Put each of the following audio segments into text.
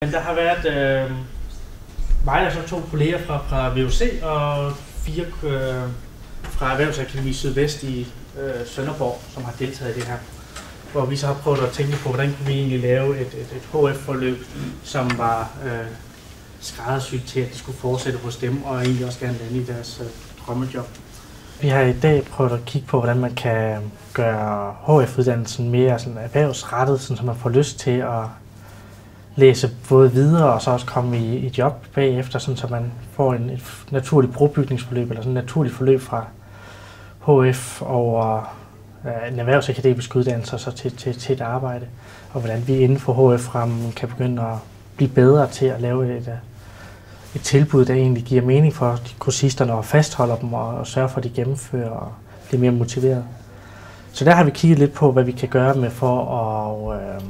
Men der har været mig og så 2 kolleger fra VUC og 4 fra Erhvervsakademi Sydvest i Sønderborg, som har deltaget i det her. Hvor vi så har prøvet at tænke på, hvordan kunne vi egentlig lave et HF-forløb, som var skræddersyet til, at de skulle fortsætte hos dem og egentlig også gerne lande i deres drømmejob. Vi har i dag prøvet at kigge på, hvordan man kan gøre HF-uddannelsen mere sådan erhvervsrettet, så man får lyst til at læse både videre og så også komme i job bagefter, så man får et naturligt brobygningsforløb eller sådan et naturligt forløb fra HF over en erhvervsakademisk uddannelse og så til et arbejde. Og hvordan vi inden for HF-rammen kan begynde at blive bedre til at lave et tilbud, der egentlig giver mening for de kursisterne og fastholder dem og sørger for, at de gennemfører og bliver mere motiveret. Så der har vi kigget lidt på, hvad vi kan gøre med for at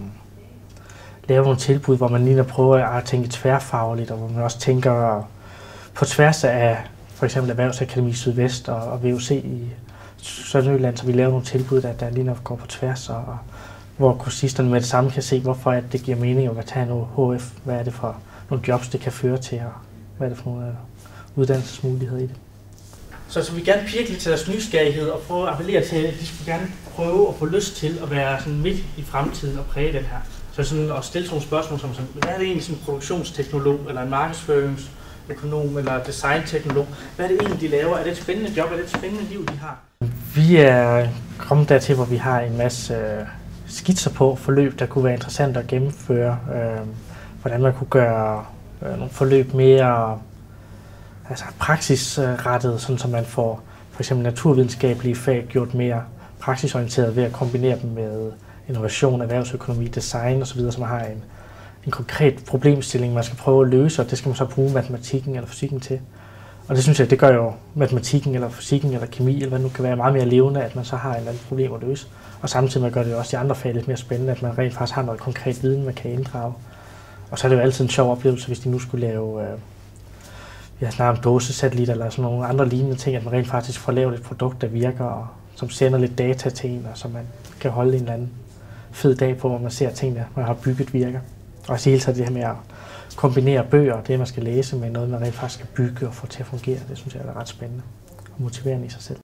lave nogle tilbud, hvor man lige prøver at tænke tværfagligt, og hvor man også tænker på tværs af for eksempel Erhvervsakademi Sydvest og VUC i Sønderjylland, så vi laver nogle tilbud, der lige går på tværs, og hvor kursisterne med det samme kan se, hvorfor det giver mening at tage noget HF, hvad er det for nogle jobs, det kan føre til, og hvad er det for nogle uddannelsesmuligheder i det. Så vi gerne pirke lidt til deres nysgerrighed og prøve at appellere til, at de skulle gerne prøve at få lyst til at være sådan midt i fremtiden og præge den her. Så sådan at stille nogle spørgsmål som, hvad er det egentlig som en produktionsteknolog, eller en markedsføringsøkonom, eller designteknolog? Hvad er det egentlig, de laver? Er det et spændende job? Er det et spændende liv, de har? Vi er kommet dertil, hvor vi har en masse skitser på forløb, der kunne være interessant at gennemføre. Hvordan man kunne gøre nogle forløb mere praksisrettet, sådan så man får for eksempel naturvidenskabelige fag gjort mere praksisorienteret ved at kombinere dem med innovation, erhvervsøkonomi, design osv., så man har en konkret problemstilling, man skal prøve at løse, og det skal man så bruge matematikken eller fysikken til. Og det synes jeg, det gør jo matematikken eller fysikken eller kemi, eller hvad det nu kan være, meget mere levende, at man så har et eller andet problem at løse. Og samtidig med gør det også de andre fag lidt mere spændende, at man rent faktisk har noget konkret viden, man kan inddrage. Og så er det jo altid en sjov oplevelse, hvis de nu skulle lave snart en dåsesatellit eller sådan nogle andre lignende ting, at man rent faktisk får lavet et produkt, der virker, og som sender lidt data til en, og så man kan holde en eller anden fed dag på, hvor man ser ting, der man har bygget virker. Og også hele tiden det her med at kombinere bøger, det man skal læse med noget, man rent faktisk skal bygge og få til at fungere, det synes jeg er ret spændende og motiverende i sig selv.